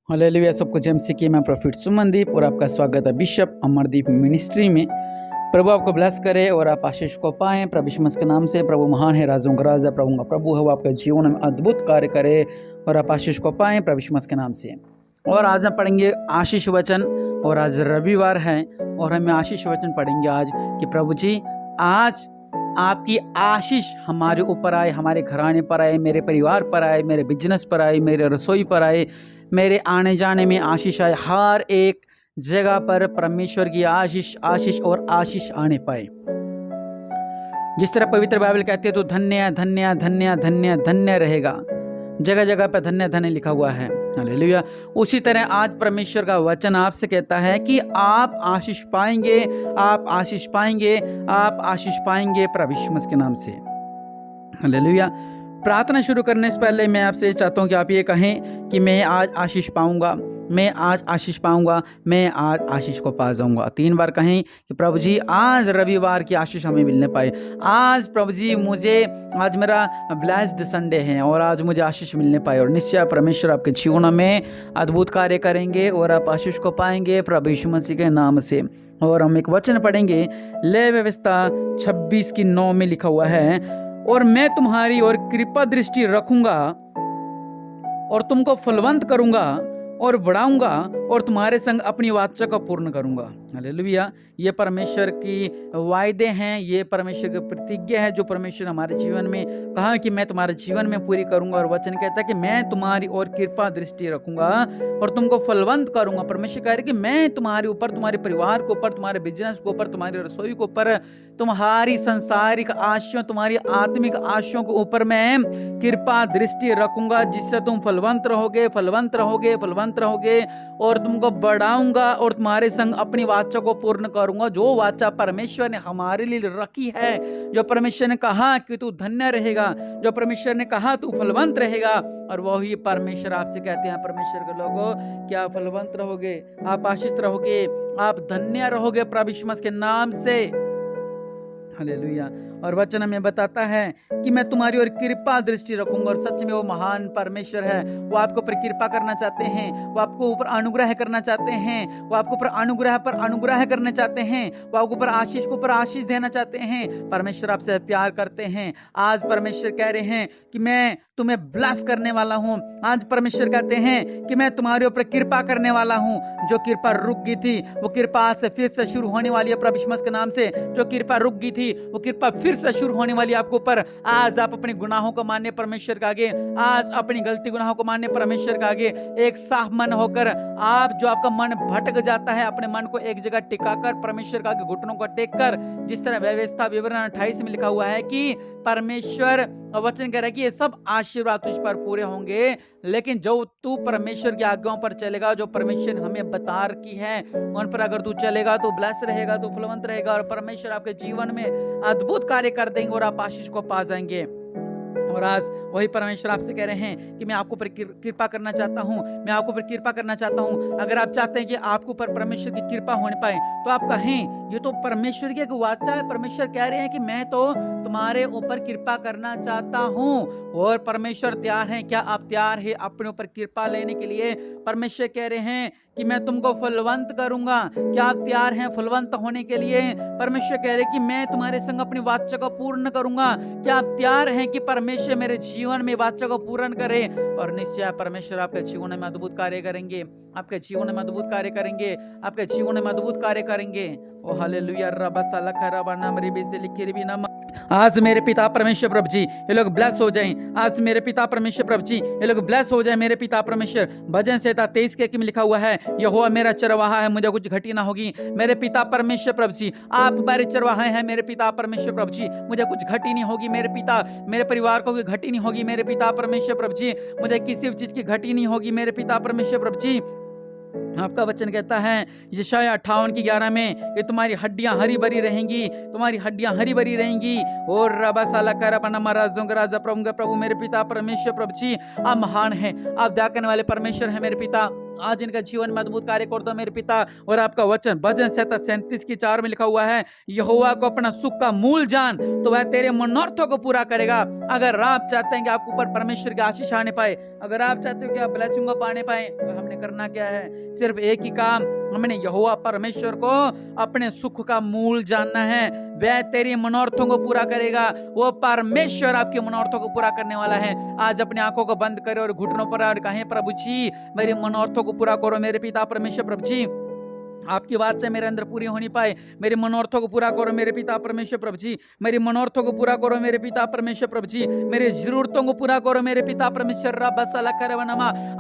Hallelujah. सब कुछ एमसीके में प्रॉफिट सुमनदीप और आपका स्वागत है बिशप अमरदीप मिनिस्ट्री में। प्रभु आपको ब्लेस करे और आप आशीष को पाएं प्रभु यीशु मसीह के नाम से। प्रभु महान है, राजों का राजा, प्रभु का प्रभु है, वो आपके जीवन में अद्भुत कार्य करे और आप आशीष को पाएं प्रभु यीशु मसीह के नाम से। और आज हम पढ़ेंगे आशीष वचन, और आज रविवार है और हमें आशीष वचन पढ़ेंगे आज कि प्रभु जी आज आपकी आशीष हमारे ऊपर आए, हमारे घराने पर आए, मेरे परिवार पर आए, मेरे बिजनेस पर आए, मेरे रसोई पर आए, मेरे आने जाने में आशीष आए। हर एक जगह पर परमेश्वर की आशीष आशीष और आशीष आने पाए। जिस तरह पवित्र बाइबल कहती है तो धन्य धन्य धन्य धन्य धन्य रहेगा, जगह जगह पर धन्य धन्य लिखा हुआ है। हालेलुया। उसी तरह आज परमेश्वर का वचन आपसे कहता है कि आप आशीष पाएंगे, आप आशीष पाएंगे, आप आशीष पाएंगे प्रभु यीशु मसीह के नाम से। हालेलुया। प्रार्थना शुरू करने से पहले मैं आपसे चाहता हूँ कि आप ये कहें कि मैं आज आशीष पाऊंगा, मैं आज आशीष पाऊंगा, मैं आज आशीष को पा जाऊंगा। 3 बार कहें कि प्रभु जी आज रविवार की आशीष हमें मिलने पाए। आज प्रभु जी मुझे, आज मेरा ब्लेस्ड संडे है और आज मुझे आशीष मिलने पाए। और निश्चय परमेश्वर आपके जीवन में अद्भुत कार्य करेंगे और आप आशीष को पाएंगे प्रभु यीशु मसीह के नाम से। और हम एक वचन पढ़ेंगे, लेवी व्यवस्था 26:9 में लिखा हुआ है, और मैं तुम्हारी और कृपा दृष्टि रखूंगा और तुमको फलवंत करूंगा और बढ़ाऊंगा और तुम्हारे संग अपनी वाचा को पूर्ण करूंगा। हालेलुया। ये परमेश्वर की वायदे हैं, ये परमेश्वर की प्रतिज्ञा है जो परमेश्वर हमारे जीवन में कहा कि मैं तुम्हारे जीवन में पूरी करूंगा। और वचन कहता है कि मैं तुम्हारी और कृपा दृष्टि रखूंगा और तुमको फलवंत करूंगा। परमेश्वर कह रहे कि मैं तुम्हारे ऊपर, तुम्हारे परिवार के ऊपर, तुम्हारे बिजनेस के ऊपर, तुम्हारी रसोई के ऊपर, तुम्हारी संसारिक आशयों, तुम्हारी आत्मिक आशयों के ऊपर मैं कृपा दृष्टि रखूंगा, जिससे तुम फलवंत रहोगे, फलवंत रहोगे, फलवंत रहोगे और तुमको बढ़ाऊंगा और तुम्हारे संग अपनी वाचा को पूर्ण करूंगा। जो वाचा परमेश्वर ने हमारे लिए रखी है, जो परमेश्वर ने कहा कि तू धन्य रहेगा, जो परमेश्वर ने कहा तू फलवंत रहेगा, और वही परमेश्वर आपसे कहते हैं, परमेश्वर के लोगों क्या फलवंत रहोगे, आप आशीष रहोगे, आप धन्य रहोगे प्रभु यीशु मसीह के नाम से। हालेलुया। और वचन हमें बताता है कि मैं तुम्हारी और कृपा दृष्टि रखूंगा। और सच में वो महान परमेश्वर है, वो आपको ऊपर कृपा करना चाहते हैं, वो आपको ऊपर अनुग्रह करना चाहते हैं, वो आपको ऊपर अनुग्रह पर अनुग्रह करना चाहते हैं, वो आपको ऊपर आशीष को ऊपर आशीष देना चाहते हैं। परमेश्वर आपसे प्यार करते हैं। आज परमेश्वर कह रहे हैं कि मैं तुम्हें ब्लेस करने वाला हूँ। आज परमेश्वर कहते हैं कि मैं तुम्हारे ऊपर कृपा करने वाला हूँ। जो कृपा रुक गई थी वो कृपा आज से फिर से शुरू होने वाली है प्रभु यीशु मसीह के नाम से। जो कृपा रुक गई थी वो कृपा फिर से शुरू होने वाली है आपके ऊपर। आज आप अपने गुनाहों को मानने परमेश्वर के आगे, आज अपनी गलती गुनाहों को मानने परमेश्वर के आगे एक साफ मन होकर, आप जो आपका मन भटक जाता है, अपने मन को एक जगह टिकाकर परमेश्वर के आगे घुटनों को टेक कर, जिस तरह व्यवस्था विवरण 28 में लिखा हुआ है कि परमेश्वर वचन कह रहा है कि ये सब आशीर्वाद तुझ पर पूरे होंगे, लेकिन जो तू परमेश्वर की आज्ञाओं पर चलेगा, जो परमेश्वर हमें बता रखी है उन पर अगर तू चलेगा तो ब्लेस रहेगा, तो फलवंत रहेगा और परमेश्वर आपके जीवन में अद्भुत कार्य कर देंगे और आप आशीष को पा जाएंगे। और आज वही परमेश्वर आपसे कह रहे हैं कि मैं आपको पर कृपा करना चाहता हूँ, मैं आपको पर कृपा करना चाहता हूँ। अगर आप चाहते हैं कि आपके ऊपर परमेश्वर की कृपा होने पाए तो आप कहें, ये तो परमेश्वर की एक वाचा है। परमेश्वर कह रहे हैं कि मैं तो तुम्हारे ऊपर कृपा करना चाहता हूँ और परमेश्वर तैयार है। क्या आप तैयार है अपने ऊपर कृपा लेने के लिए? परमेश्वर कह रहे हैं कि मैं तुमको फलवंत करूंगा। क्या आप तैयार हैं फलवंत होने के लिए? परमेश्वर कह रहे हैं कि मैं तुम्हारे संग अपनी वाचा को पूर्ण करूंगा। क्या आप तैयार हैं कि परमेश्वर मेरे जीवन में वाचा को पूर्ण करे? और निश्चय परमेश्वर आपके जीवन में अद्भुत कार्य करेंगे, आपके जीवन में अद्भुत कार्य करेंगे, आपके जीवन में अद्भुत कार्य करेंगे। ओ हालेलुया। आज मेरे पिता परमेश्वर प्रभु जी ये लोग ब्लेस हो जाएं। आज मेरे पिता परमेश्वर प्रभु जी ये लोग ब्लेस हो जाएं। मेरे पिता परमेश्वर, भजन संहिता 23 में लिखा हुआ है, यहोवा मेरा चरवाहा है, मुझे कुछ घटी ना होगी। मेरे पिता परमेश्वर प्रभु जी आप हमारे चरवाहे हैं। मेरे पिता परमेश्वर प्रभु जी मुझे कुछ घटी नहीं होगी। मेरे पिता, मेरे परिवार को कोई घटी नहीं होगी। मेरे पिता परमेश्वर प्रभु जी मुझे किसी भी चीज की घटी नहीं होगी। मेरे पिता परमेश्वर प्रभु जी आपका वचन कहता है यशायाह 58:11 में, ये तुम्हारी हड्डियां हरी भरी रहेंगी, तुम्हारी हड्डियां हरी भरी रहेंगी। और रबा साला करपनमा राजों का राजा प्रभु मेरे पिता परमेश्वर प्रभु जी आप महान हैं, आप दया करने वाले परमेश्वर हैं। मेरे पिता आज इनका जीवन में अद्भुत कार्य कर दो मेरे पिता। और आपका वचन भजन 37:4 में लिखा हुआ है, यहोवा को अपना सुख का मूल जान तो वह तेरे मनोरथों को पूरा करेगा। अगर आप चाहते हैं कि आपके ऊपर परमेश्वर की आशीष आने पाए, अगर आप चाहते हो कि आप ब्लेसिंग को पाने पाए, तो हमने करना क्या है? सिर्फ एक ही काम, हमने यहोवा परमेश्वर को अपने सुख का मूल जानना है। वह तेरी मनोरथों को पूरा करेगा। वो परमेश्वर आपके मनोरथों को पूरा करने वाला है। आज अपनी आंखों को बंद करें और घुटनों पर और कहें, प्रभु जी मेरे मनोरथों को पूरा करो मेरे पिता परमेश्वर। प्रभु जी आपकी बात से मेरे अंदर पूरी होनी पाए, मेरे मनोरथों को पूरा करो मेरे पिता परमेश्वर। प्रभु जी मेरी मनोरथों को पूरा करो मेरे पिता परमेश्वर। प्रभु जी मेरी जरूरतों को पूरा करो मेरे पिता परमेश्वर।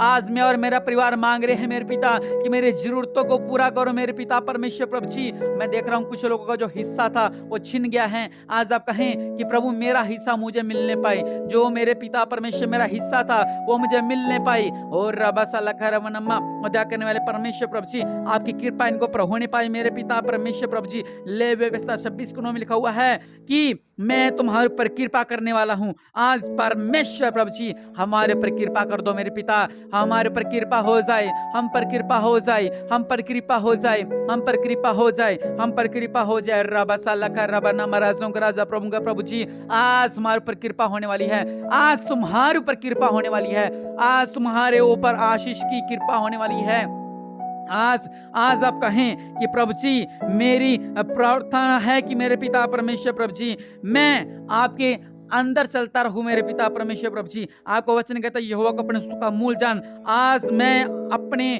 आज मैं और मेरा परिवार मांग रहे हैं मेरे पिता कि मेरी जरूरतों को पूरा करो मेरे पिता परमेश्वर। प्रभु जी मैं देख रहा हूँ कुछ लोगों का जो हिस्सा था वो छिन गया है। आज आप कहें कि प्रभु मेरा हिस्सा मुझे मिलने पाए, जो मेरे पिता परमेश्वर मेरा हिस्सा था वो मुझे मिलने पाए। और अदा करने वाले परमेश्वर प्रभु जी आपकी कृपा इनको पर होने पाए मेरे पिता परमेश्वर। प्रभु जी ले व्यवस्था 26:9 में लिखा हुआ है कि मैं तुम्हारे ऊपर कृपा करने वाला हूं। आज परमेश्वर प्रभु जी हमारे ऊपर कृपा कर दो मेरे पिता, हमारे ऊपर कृपा हो जाए, हम पर कृपा हो जाए, हम पर कृपा हो जाए, हम पर कृपा हो जाए, हम पर कृपा हो जाए। रबा सालका रबा नमराजों का राजा प्रभु का प्रभु जी आज हमारे ऊपर कृपा होने वाली है। आज तुम्हारे ऊपर कृपा होने वाली है। आज तुम्हारे ऊपर आशीष की कृपा होने वाली है। आज आप कहें कि प्रभु जी मेरी प्रार्थना है कि मेरे पिता परमेश्वर प्रभु जी मैं आपके अंदर चलता रहूं मेरे पिता परमेश्वर। प्रभु जी आपको वचन कहता है यहोवा को अपने सुख का मूल जान। आज मैं अपने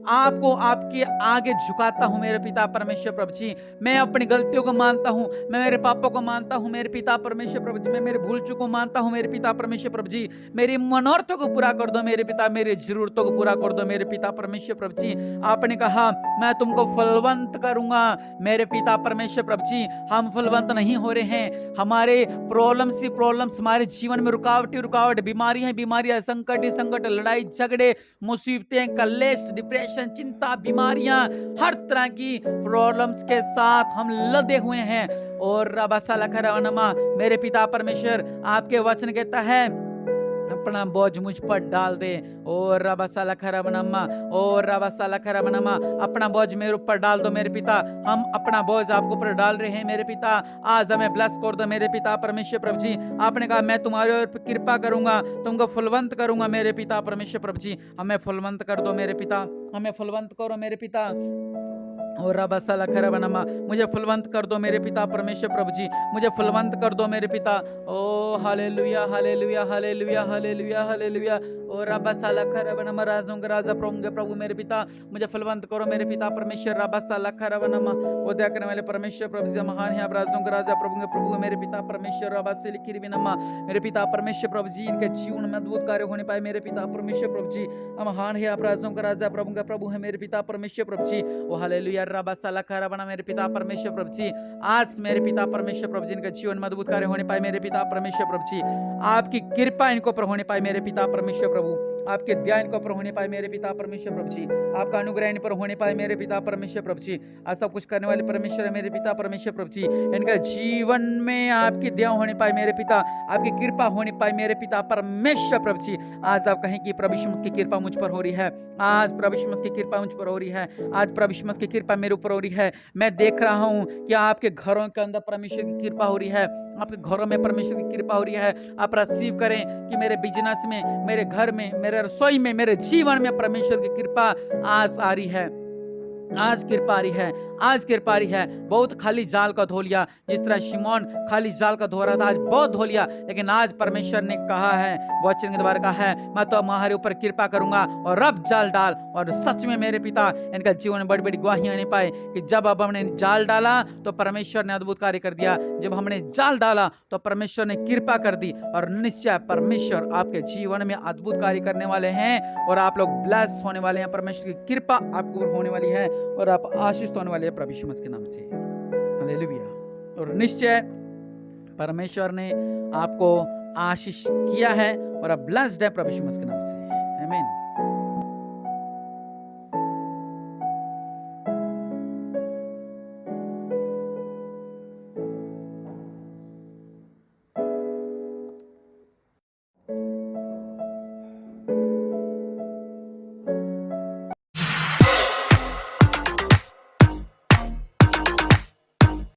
आपको आपके आगे झुकाता हूं मेरे पिता परमेश्वर। प्रभु जी मैं अपनी गलतियों को मानता हूं, मैं मेरे पापों को मानता हूं मेरे पिता परमेश्वर। प्रभु जी मैं मेरे भूल चूकों को मानता हूं मेरे पिता परमेश्वर। प्रभु जी मेरी मनोरथों को पूरा कर दो मेरे पिता, मेरी जरूरतों को पूरा कर दो मेरे पिता परमेश्वर। प्रभु जी आपने कहा मैं तुमको फलवंत करूंगा मेरे पिता परमेश्वर। प्रभु जी हम फलवंत नहीं हो रहे हैं, हमारे प्रॉब्लम्स हमारे जीवन में रुकावट बीमारियां संकट लड़ाई झगड़े मुसीबतें कलेश डिप्रेशन चिंता बीमारियां हर तरह की प्रॉब्लम्स के साथ हम लदे हुए हैं। और मेरे पिता परमेश्वर आपके वचन कहता है अपना बोझ मुझ पर डाल दे। और अपना बोझ मेरे ऊपर डाल दो मेरे पिता। हम अपना बोझ आपके ऊपर डाल रहे हैं मेरे पिता। आज हमें ब्लेस कर दो मेरे पिता परमेश्वर। प्रभु जी आपने कहा मैं तुम्हारे ऊपर कृपा करूंगा, तुमको फलवंत करूंगा मेरे पिता परमेश्वर। प्रभु जी हमें फलवंत कर दो मेरे पिता, हमें फलवंत करो मेरे पिता। और मुझे फलवंत कर दो मेरे पिता परमेश्वर। प्रभु जी मुझे फलवंत कर दो मेरे पिता। ओ hallelujah hallelujah hallelujah hallelujah hallelujah. और राजा प्रभु मेरे पिता मुझे फलवंत करो मेरे पिता परमेश्वर। वो दया करने वाले परमेश्वर प्रभु जी महान है। आप राजों का राजा प्रभु मेरे पिता परमेश्वर। मेरे पिता परमेश्वर प्रभु जी इनके जीवन में अद्भुत कार्य होने पाए मेरे पिता परमेश्वर। प्रभु जी महान है। आप राजों का राजा प्रभु है मेरे पिता परमेश्वर। प्रभु जी ओ हालेलुया मेरे पिता परमेश्वर। प्रभु जी आज मेरे पिता परमेश्वर प्रभु जी इनके जीवन में अद्भुत कार्य होने पाए मेरे पिता परमेश्वर। प्रभु जी आपकी कृपा इनको पर होने पाए मेरे पिता परमेश्वर। प्रभु आपके दया इनको पर होने पाए मेरे पिता परमेश्वर। प्रभु जी आपका अनुग्रह इन पर होने पाए मेरे पिता परमेश्वर। प्रभु जी आज सब कुछ करने वाले परमेश्वर है मेरे पिता परमेश्वर। प्रभु जी इनका जीवन में आपकी दया होने पाए मेरे पिता, आपकी कृपा होने पाए मेरे पिता परमेश्वर। प्रभु जी आज आप कहें कि प्रभु यीशु की कृपा मुझ पर हो रही है। आज प्रभु यीशु की कृपा मुझ पर हो रही है। आज प्रभु यीशु की कृपा मेरे ऊपर हो रही है। मैं देख रहा हूं कि आपके घरों के अंदर परमेश्वर की कृपा हो रही है, आपके घरों में परमेश्वर की कृपा हो रही है। आप रिसीव करें कि मेरे बिजनेस में, मेरे घर में, मेरे रसोई में, मेरे जीवन में परमेश्वर की कृपा आज आ रही है। आज कृपा आ रही है, आज कृपा आ रही है। बहुत खाली जाल का धो लिया, जिस तरह शिमोन खाली जाल का धो रहा था, आज बहुत धो लिया, लेकिन आज परमेश्वर ने कहा है, वचन के द्वारा कहा है, मैं तो तुम्हारे ऊपर कृपा करूंगा और रब जाल डाल। और सच में मेरे पिता इनका जीवन में बड़ी बड़ी गवाहियां नहीं पाए कि जब अब हमने जाल डाला तो परमेश्वर ने अद्भुत कार्य कर दिया। जब हमने जाल डाला तो परमेश्वर ने कृपा कर दी। और निश्चय परमेश्वर आपके जीवन में अद्भुत कार्य करने वाले हैं और आप लोग ब्लेस होने वाले हैं। परमेश्वर की कृपा आपके ऊपर होने वाली है और आप आशीष होने वाले हैं प्रभु यीशु मसीह के नाम से। हालेलुया। और निश्चय परमेश्वर ने आपको आशीष किया है और आप ब्लेस्ड है प्रभु यीशु मसीह के नाम से। आमीन।